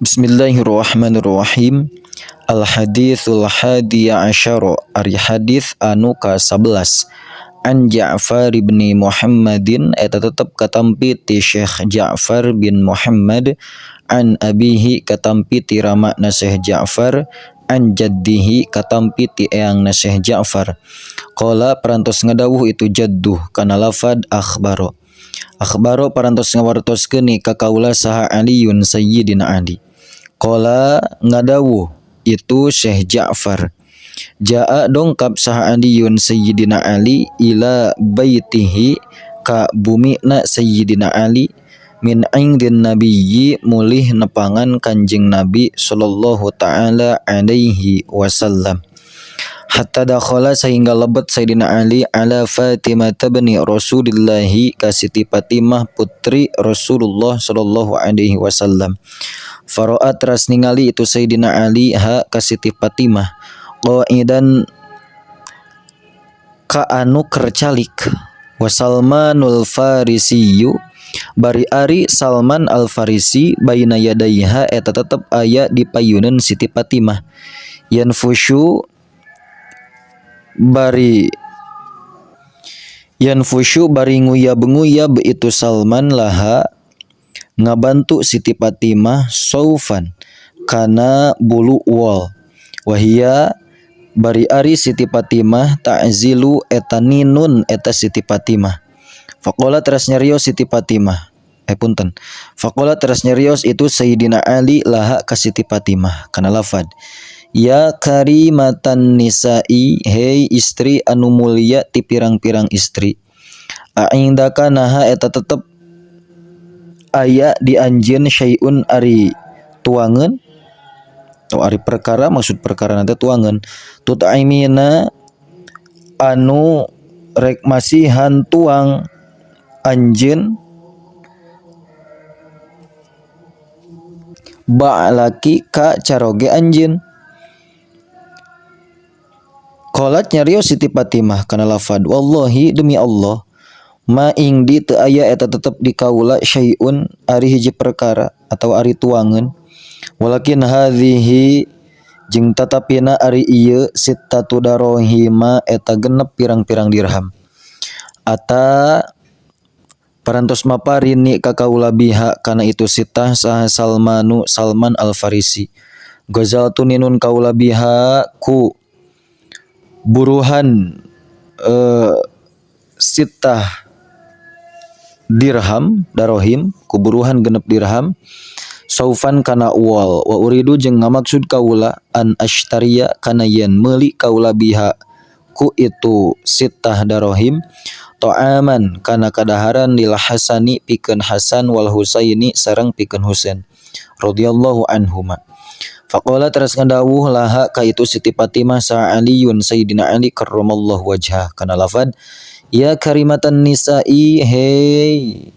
Bismillahirrahmanirrahim. Al-hadithul hadiya asyara, ari hadis anu ka-11. An Ja'far bin Muhammadin, eta tetep katampi ti Syekh Ja'far bin Muhammad, an abihi katampi ti ramakna Syekh Ja'far, an jaddihi katampi ti eyangna Syekh Ja'far. Qala parantos ngadawuh itu jadduh kana lafad akhbaro. Akhbaro parantos ngawartoskeun ka kaula saha Aliun Sayyidina Ali. Qala ngadawuh itu Syekh Ja'far, Ja'a dongkap saha Aliun Sayyidina Ali ila baitihi ka bumina Sayyidina Ali, min indin nabiyyi mulih nepangan Kanjeng Nabi sallallahu taala alaihi wasallam. Hatta dakhala sehingga lebet Sayyidina Ali ala Fatimah bani Rasulillahi ka Siti Fatimah putri Rasulullah sallallahu alaihi wasallam. Faraat ras ningali itu Sayyidina Ali ha ka Siti Fatimah qaidan ka anu kercalik, wa Salmanul Farisiyu bari ari Salman Al Farisi baina yadaiha eta tetep aya di payuneun Siti Fatimah, yanfushu bari nguyab itu Salman laha ngabantu Siti Fatimah saufan kana bulu wol, wahia bari ari Siti Fatimah ta'zilu eta ninun eta Siti Fatimah. Faqala teras nyarios Siti Fatimah Faqala teras nyarios itu Sayyidina Ali laha ka Siti Fatimah kana lafad, ya karimatan nisa'i, hei istri anu mulia ti pirang-pirang istri, aindaka naha eta tetep aya di anjeun syai'un ari tuangeun atau ari perkara, maksud perkara nanti tuangeun, tut'aimina anu rek masihan tuang anjeun ba'laki ka caroge anjeun. Qalat nyarios Siti Fatimah kana lafad, wallahi demi Allah, ma ingdi teu aya eta tetep di kaula syai'un ari hiji perkara atau ari tuangeun, walakin hadhihi jeung tatapina ari ieu sittatu darahima eta genep pirang-pirang dirham. Ata parantos maparini ka kaula biha kana itu sitah saha Salman Al Farisi, gazal tuninun kaula biha ku buruhan sitah dirham darohim, kuburuhan genep dirham, saufan kana uwal, wa uridu jeung ngamaksud kaula an ashtariya kana yen meuli kaula biha ku itu sitah darohim, ta'aman kana kadaharan lil Hasani pikeun Hasan wal Husaini sareng pikeun Husain radhiyallahu anhuma. Faqala teras ngandawuh laha ka itu Siti Fatimah sa Aliun Sayyidina Ali karramallahu wajhah kana lafad, ya karimatan nisa'i, hei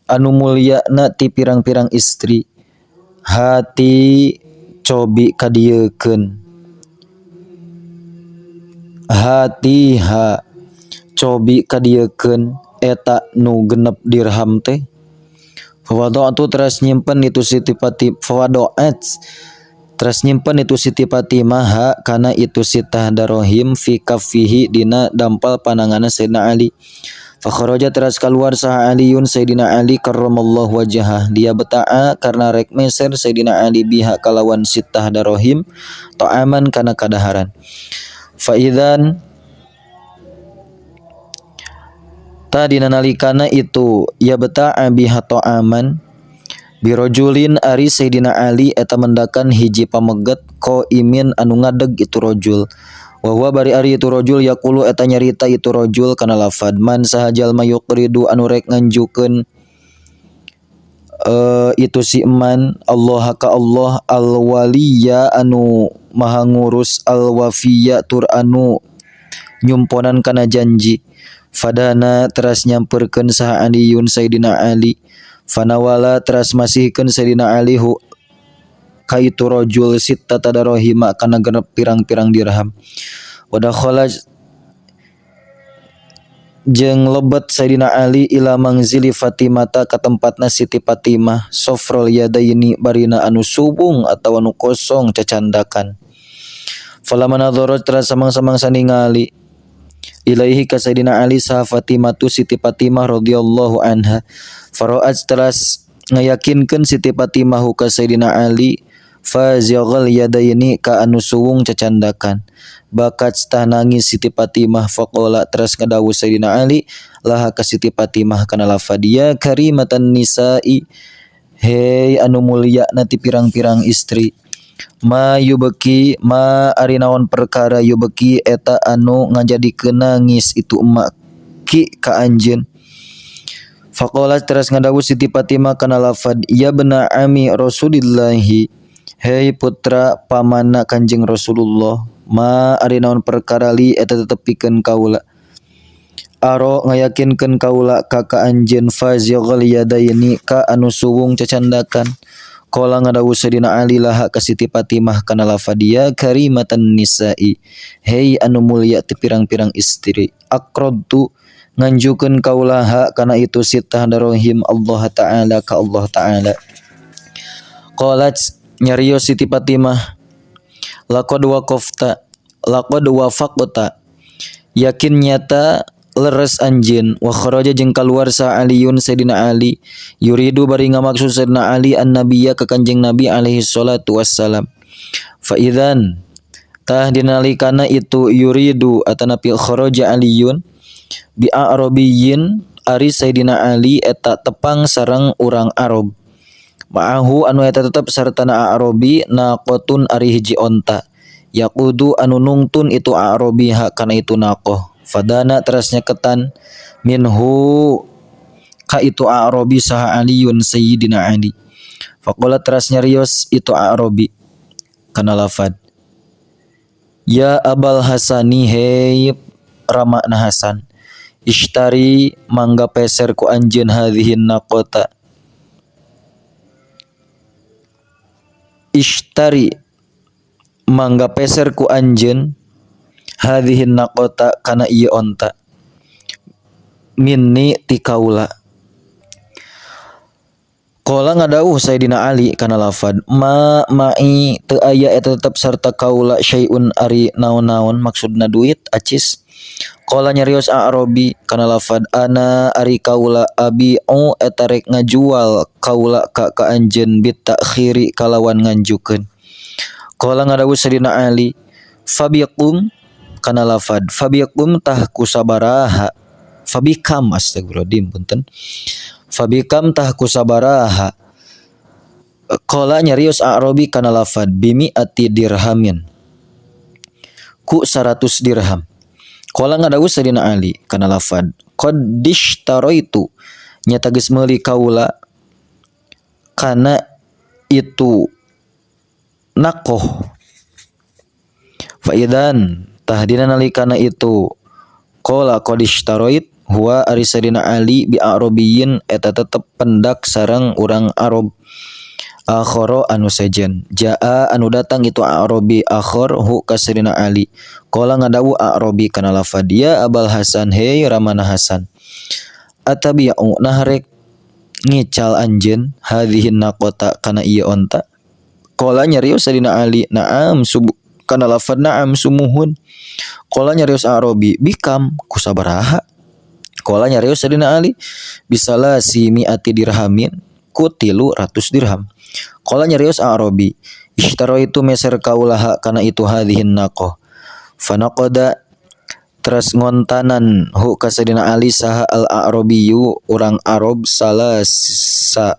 anu mulyana ti pirang-pirang istri, hati cobi kadiekeun, hatiha cobi kadiekeun eta nu genep dirham teh. Fawado'atu teras nyimpen itu Siti Fatimah teras nyimpen itu Siti Fatimah ha kana itu sitah darohim fi kaffihi dina dampal pananganna Sayyidina Ali. Fa kharaja teras kaluar saha Aliun Sayyidina Ali karramallahu wajhah, dia beta'a karena rek meser Sayyidina Ali biha kalawan sitah darohim ta'aman kana kadaharan. Fa idzan tadina nalikana itu ya beta'a biha ta'aman birojulin ari Sayyidina Ali eta mendakan hiji pameget ko imin anu ngadeg itu rojul, wa huwa bari ari itu rojul yaqulu eta nyarita itu rojul kana lafad, man sahajal mayuqridu anu rek nganjukeun itu si eman Allah ka Allah, al waliya anu maha ngurus, al wafiya tur anu nyumponan kana janji, fadana teras nyamperkeun saha Aliun Sayyidina Ali, fanawala teras masihkeun Sayyidina Ali hu ka itu rajul sittata darahima kana genep pirang-pirang dirham. Wadakhala jeung lebat Sayyidina Ali ila mangzili Fatimata ka tempatna Siti Fatimah sofrol yadaini barina anu subung atawa anu kosong cacandakan. Falamana dharat teras samang-samangsa ningali ilaihi ka Sayyidina Ali saha Fatimatu Siti Fatimah radhiyallahu anha. Faraat teras ngayakinkeun Siti Fatimah ka Sayyidina Ali fazighal yadaini ka anu suwung cacandakan. Bakat stah nangis Siti Fatimah faqala teras ngadawu Sayyidina Ali laha ka Siti Fatimah kana lafad ya karimatan nisa'i hei anu mulia nati pirang-pirang istri ma yubeki ma ari naon perkara yubeki eta anu ngajadikeun nangis itu emak ki ka anjeun. Faqala teras ngadawu Siti Fatimah kana lafad ya bena ami Rasulillahi hei putra pamanna Kanjeng Rasulullah ma ari naon perkara li eta tetepikeun kaula aro ngayakinkeun kaula ka anjeun fazighal yadaini ka anu suwung cacandakan. Qala ngadawu Sayyidina Ali laha ka Siti Fatimah kana lafad ya karimatan nisa'i hei anu mulia ti pirang-pirang istri aqradtu nganjukeun kaula ha kana itu sitah darohim Allah taala ka Allah taala. Qalat nyarios Siti Fatimah laqad wafaqta yakin nyata leres anjeun wa kharaja jeung kaluar sa Aliun Sayyidina Ali yuridu bari ngamaksud Sayyidina Ali annabiyya ka Kanjeng Nabi alaihi salatu wassalam. Fa idzan tah dinalikana itu yuridu atanapi kharaja Aliun bi a'rabiyyin ari Sayyidina Ali eta tepang sareng urang Arab ma'ahu anu eta tetep sartana Arabi naqotun ari hiji onta yaqudu anu nungtun itu Arabi ha kana itu naqoh. Fadana teras nyaketan minhu ka itu Arabi saha Aliun Sayyidina Ali. Faqala teras nyarios itu Arabi kana lafad ya Abal Hasani hei ramakna Hasan ishtari mangga peser ku anjeun hadhihin naqota ishtari mangga peser ku anjeun hadhihin naqota kana ieu onta minni ti kaula. Qala ngadauh Sayyidina Ali kana lafad ma ma'i teu aya eta tetep sarta kaula syai'un ari naon-naon maksudna duit acis. Qala nyarios Arabi kana lafad ana ari kaula abi'u eta rek ngajual kaula ka anjeun bit takhiri kalawan nganjukeun. Qala ngadawu Sayyidina Ali fabiqum kana lafad fabiqum tah kusabaraha fabikam astagfirullahaladzim punten fabikam tah kusabaraha. Qala nyarios Arabi kana lafad bimi'ati dirhamin ku 100 dirham. Qala ngadawu Sayyidina Ali kana lafad qad ishtaraitu nyata geus meuli kaula kana itu naqoh. Fa idzan tahdina nalikana itu qala qad ishtarait huwa ari Sayyidina Ali bi Arabiyyin eta tetep pendak sareng urang Arab akhara anu sejen jaa anu datang itu Arabi akhar hu ka Sayyidina Ali. Qala ngadawu Arabi kana lafad ya Abal Hasan hei ramana Hasan atabi'u nahrek ngical anjeun hadhihin naqota kana ieu onta. Qala nyarios Sayyidina Ali na'am kana lafad na'am sumuhun. Qala nyarios Arabi bikam kusabaraha. Qala nyarios Sayyidina Ali bisalasi mi'ati dirhamin ku 300 dirham. Qala nyarios Arabi ishtaraitu meser kaulaha kana itu hadhihin naqah. Fanaqada teras ngontanan hu ka Sayyidina Ali saha al-Arabiyyu urang Arab salasa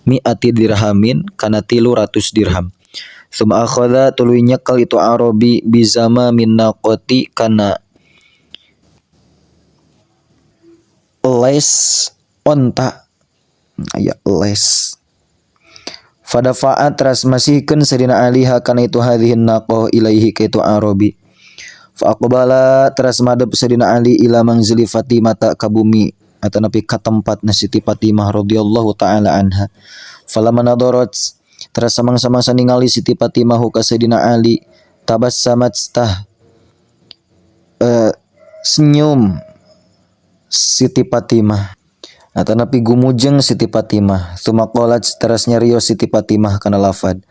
mi'ati dirhamin kana 300 dirham. Suma akhadha tuluy nyekal itu Arabi bizama min naqati kana les onta aya les. Fadafa'at teras masihkeun Sayyidina Ali kana itu hadhihin naqah ilaihi ka itu Arabi. Fa aqbala teras madep Sayyidina Ali ila mangzili Fatimah ka bumi atanapi ka tempatna Siti Fatimah radhiyallahu taala anha. Falamana darat teras samang-samang ningali Siti Fatimah ka Sayyidina Ali tabassamat senyum Siti Fatimah. Atanapi gumujeng Siti Fatimah. Sumaqalat teras nyarios Siti Fatimah kana lafad.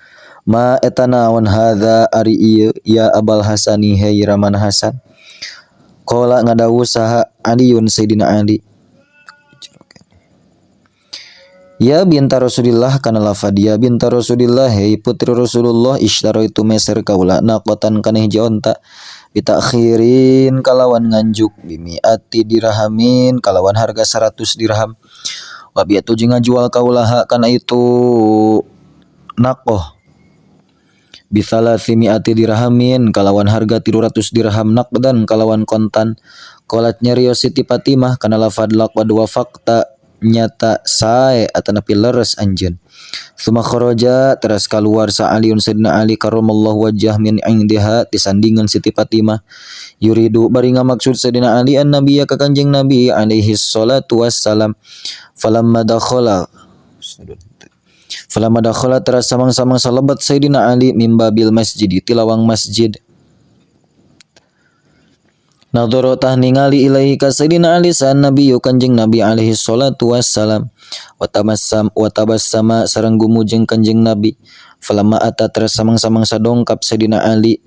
Ma etana wan hadza ari ieu ya Abal Hasani hei Raman Hasan. Qala ngadawu saha Aliun Sayyidina Ali. Ya binta Rasulillah kana lafad ya binta Rasulillah hei putri Rasulullah itu meser kaula naqatan kana hiji onta bitakhirin kalawan nganjuk bimiati dirhamin kalawan harga 100 dirham wa biatu jeung ngajual kaulaha kana itu naqoh bisalasimiati dirhamin kalawan harga 300 dirham naqdan kalawan kontan. Qalat nyarios Siti Fatimah kana lafad laqad wa fakta nyata sae atanapi leres anjeun. Suma kharaja teras kaluar sa Aliun Sayyidina Ali karramallahu wajhah min indiha disandingan Siti Fatimah yuridu bari ngamaksud Sayyidina Ali an nabiyya ka Kanjeng Nabi alaihi salatu wassalam. Falamma dakhala teras samang-samang salabat Sayyidina Ali mimbabil masjid tilawang masjid. Nadhara tah ningali ilaihi ka Sayyidina Ali sa Nabi Kanjeng Nabi alaihi salatu wassalam wa tabassama sareng gumujeng Kanjeng Nabi. Falamma ata teras samang-samang sadongkap Sayyidina Ali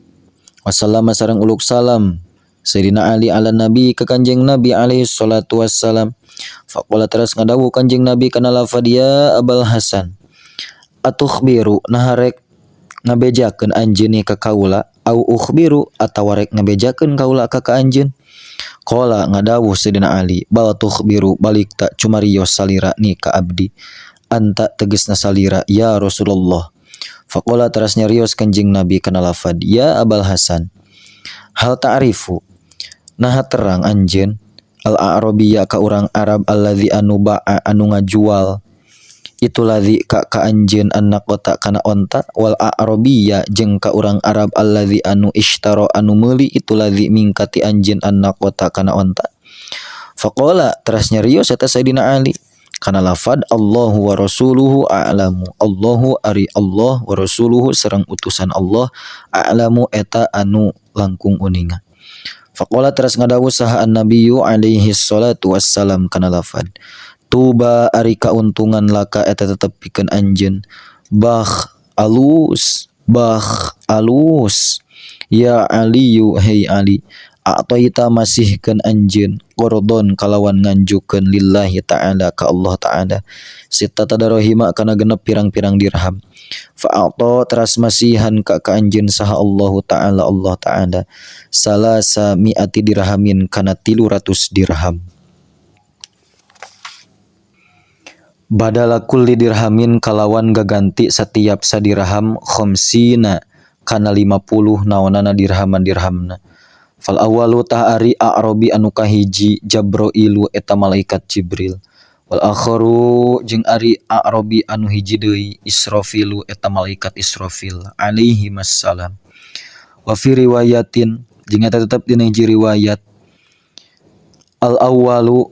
wasallama sareng uluk salam Sayyidina Ali ala Nabi ka Kanjeng Nabi alaihi salatu wassalam. Faqala teras ngadawu Kanjeng Nabi kana lafad ya Abal Hasan atukhbiru naharek ngabejakeun anjeun ka kaula au ukhbiru atawa rek ngabejakeun kaula ka anjeun. Qala ngadawu Sayyidina Ali bal tukhbiru balik tak cumarios salira ni ka abdi anta tegasna salira ya Rasulullah. Faqala teras nyarios Kanjeng Nabi kana lafad ya Abal Hasan hal ta'rifu nah terang anjeun al-a'rabiyya ka urang Arab alladzi anu ba'a anu ngajual itu ladzi ka anjeun annaqota kana onta wal a'rabiyya jeung ka urang Arab alladzi anu ishtara anu meuli itu ladzi mingkati anjeun annaqota kana onta. Faqala teras nyarios eta Sayyidina Ali kana lafad Allahu wa rasuluhu a'lamu Allahu ari Allah wa rasuluhu sareng utusan Allah a'lamu eta anu langkung uninga. Faqala teras ngadawu saha an-nabiyyu alaihi salatu wassalam kana lafad tuba ari kauntungan laka eta tetep pikeun anjeun bah alus ya Aliyu hei Ali a'taita masihkeun anjeun qordon kalawan nganjukeun lillahi ta'ala ka Allah ta'ala sita tadarahima kana genep pirang-pirang dirham fa'ata teras masihan ka anjeun saha Allah ta'ala salasa mi'ati dirhamin kana 300 dirham. Badala kulli dirhamin kalawan gaganti setiap sadirham khamsina kana 50 naonana dirhamna. Fal awalu ta'ari a'rabi anu kahiji Jabrailu eta malaikat Jibril. Wal akharu jeung ari a'rabi anu hiji deui Israfilu eta malaikat Israfil alaihi wassalam. Wa fi riwayatin jeung eta tetep dina hiji riwayat al awalu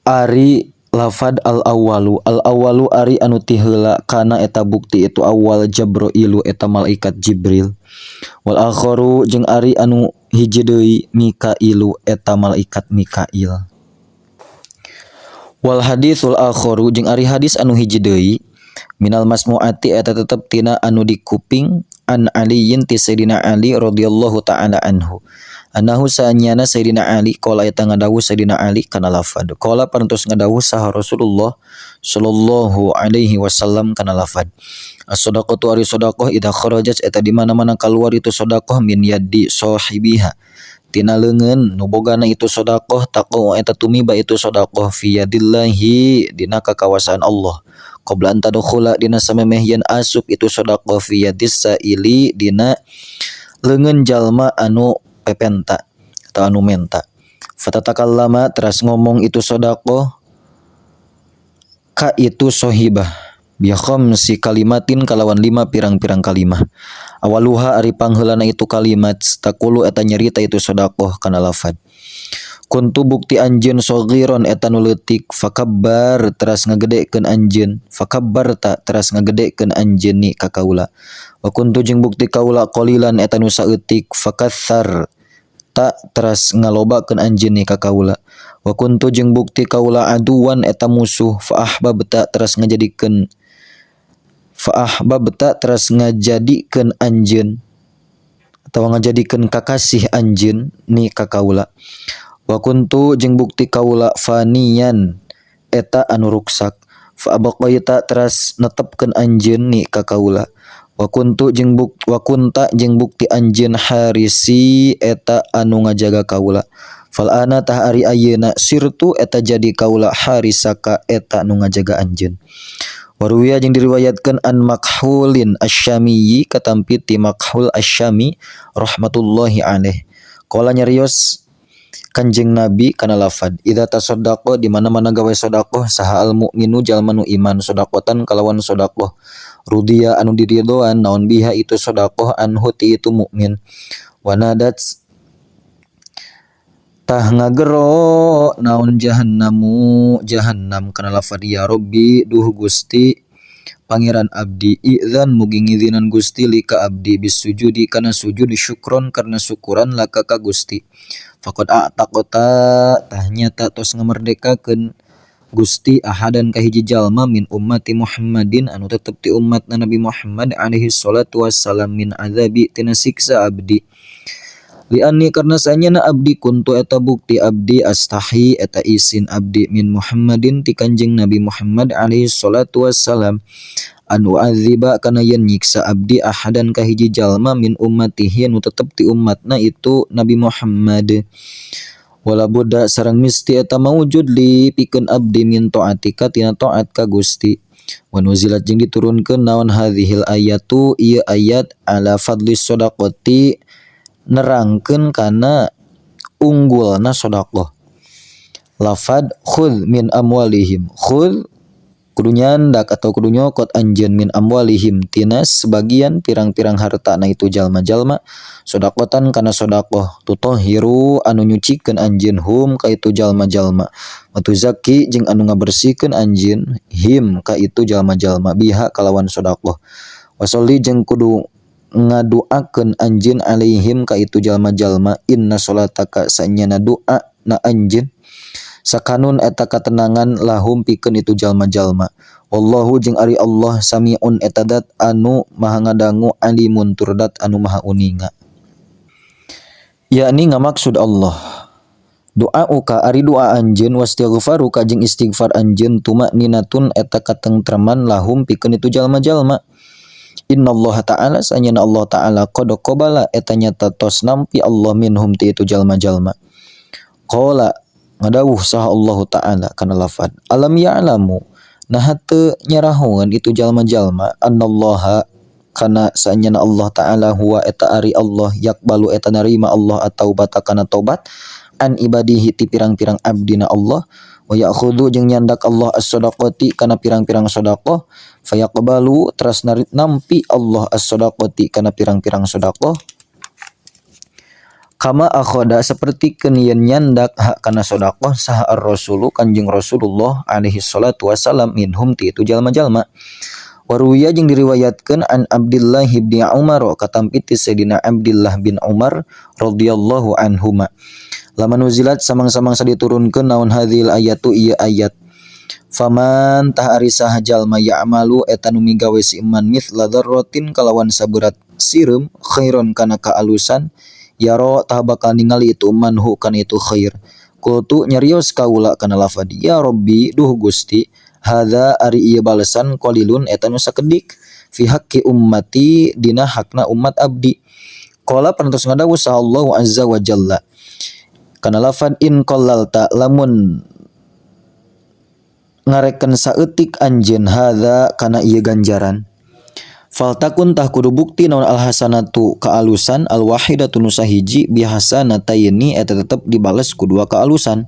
ari lafad al awalu ari anu ti heula kana eta bukti itu awal Jabrailu eta malaikat Jibril. Wal akharu jeung ari anu hiji deui Mikailu eta malaikat Mikail. Wal hadisul akharu jeung ari hadis anu hiji deui minal masmu'ati eta tetep tina anu dikuping an Aliyin ti Sayyidina Ali radhiyallahu ta'ala anhu. Anahu sanyana Sayyidina Ali qala eta ngadawu Sayyidina Ali kana lafad qala parantos ngadawu saha Rasulullah sallallahu alaihi wasallam kana lafad as-shadaqatu ari sedekah idza kharajat eta di mana-mana kaluar itu sedekah min yadi sahibiha tina leungeun nu bogana itu sedekah taqau eta tumiba itu sedekah fi yadillahi dina kakawasaan Allah qabla anta dukhula dina samemeh yen asup itu sedekah fi yadis saili dina leungeun jalma anu pepenta atau anu menta. Fatatakallama teras ngomong itu sedekah ka itu sohibah bi khamsi kalimatin kalawan 5 pirang-pirang kalimah. Awaluha ari pangheulana itu kalimat taqulu eta nyarita itu sedekah kana lafad kuntu bukti anjeun saghiron eta nu leutik fakabbar teras ngagedekeun anjeun fakabbarta teras ngagedekeun anjeun ni ka kaula wa kuntu jeung bukti kaula qalilan eta nu saeutik fakatsar ta teras ngalobakeun anjeun ni ka kaula. Wa kuntu jeung bukti kaula aduwan eta musuh fa ahbabta teras ngajadikeun anjeun atau ngajadikeun kakasih anjeun ni ka kaula. Wa kuntu jeung bukti kaula faniyan eta anu ruksak fa abaqaita teras netepkeun anjeun ni ka kaula. Wa kunta jeung bukti anjeun harisi eta anu ngajaga kaula. Fal ana tah ari ayeuna sirtu eta jadi kaula harisaka eta anu ngajaga anjeun. Waruwiya jeung diriwayatkeun an Makhulin Asy-Syamiyyi katampi ti Makhul Asy-Syami rahmatullahi alaih. Qala nyarios Kanjeng Nabi kana lafad idza tasaddaqa di mana-mana gawe sedekah saha al mukminu jalma nu iman sedaqatan kalawan sedekah rudiya anu diridhoan naon biha itu sedekah anhu ti itu mukmin wanadat tah ngagero naon jahannam kana lafad ya Rabbi duh Gusti Pangeran abdi idzan mugi ngizinan Gusti lika abdi bisujudi kana sujud syukron karena syukuran laka ka Gusti. Faqad a'taqata tah nyata tos ngamerdekakeun Gusti ahadan ka hiji jalma min ummati Muhammadin anu tetep ti umatna Nabi Muhammad alaihi salatu wassalam min azabi tina siksa abdi. Lianni karna sanyana abdi kuntu eta bukti abdi astahi eta isin abdi min Muhammadin ti Kanjeng Nabi Muhammad alaihi salatu wassalam anu aziba kana yen nyiksa abdi ahadan ka hiji jalma min ummatihi anu tetep ti umatna itu Nabi Muhammad. Wala budda sareng misti eta maujud li pikeun abdi min taatika tina taat ka Gusti. Wa nuzilat jeung diturunkeun naon hadhil ayatu ieu ayat ala fadlis shadaqati nerangkeun kana unggulna sedekah. Lafad khudz min amwalihim khudz kudu nyandak atau kudu nyokot anjeun min amwalihim tina sebagian pirang-pirang harta na itu jalma-jalma sedaqatan kana sedekah tutahhiru anu nyucikeun anjeun hum ka itu jalma-jalma wa tuzakki jeung anu ngabersihkeun anjeun him ka itu jalma-jalma biha kalawan sedekah wa sholli jeung kudu ngaduakeun anjeun alaihim ka itu jalma-jalma inna sholataka sanyana doa na anjeun sakanun eta katenangan lahum pikeun itu jalma-jalma. Wallahu jeung ari Allah samiun eta dat anu maha ngadangu alimun turdat anu maha uninga. Yakni ngamaksud Allah. Doauka ari doa anjeun wastighfaruka jeung istighfar anjeun tumakninatun eta katengtreman lahum pikeun itu jalma-jalma. Innallaha ta'ala sanyana Allah ta'ala qad qabala eta nyata tos nampi Allah minhum ti itu jalma-jalma. Qala ngadawuh saha Allah ta'ala kana lafad alam ya'lamu nah teu nyarahoan itu jalma-jalma annallaha kana sanyana Allah ta'ala huwa eta ari Allah yakbalu eta narima Allah at-taubata kana tobat an ibadihi ti pirang-pirang abdina Allah wa ya'khudhu jeung nyandak Allah as-shadaqati kana pirang-pirang sedekah fayaqbalu teras nampi Allah as-shadaqati kana pirang-pirang sedekah kama akhoda seperti yen nyandak hak kana sedekah saha ar-rasulu Kanjeng Rasulullah alaihi salatu wasalam minhum ti itu jalma-jalma. Waruwiya jeung diriwayatkeun an Abdullah bin Umar katampi ti Sayyidina Abdullah bin Umar radhiyallahu anhuma. Laman nuzilat samang-samang saditurunkeun naon hadzil ayatu ieu ayat. Faman tah ari saha jalma ya'malu eta nu migawe si iman mithla dzarratin kalawan saberat sireum khairon kana kaalusan yaro tah bakal ningali itu manhu kana itu khair. Qultu nyarios kaula kana lafad ya Rabbi duh Gusti hadza ari ieu balesan qalilun eta nu sakedik fi haqqi ummati dina hakna umat abdi. Qala pantos ngadawuh sallallahu azza wa jalla kana lafad in qallalta lamun ngarekeun saeutik anjeun hadza kana ieu ganjaran faltakun tah kudu bukti naon alhasanatu kaalusan alwahidatu nu sahiji bihasanataini eta tetep dibales ku dua kaalusan.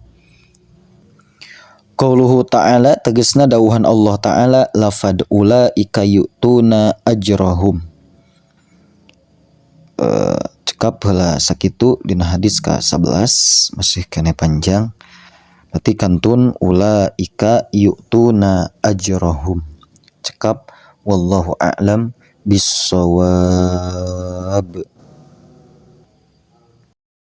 Qauluhu ta'ala tegasna dawuhan Allah ta'ala lafad ulaika yu'tuna ajrahum. Cekap heula sakitu dina hadis ka-11 masih kene panjang. Berarti kantun ulaika yu'tuna ajrahum. Cekap wallahu a'lam bissawab.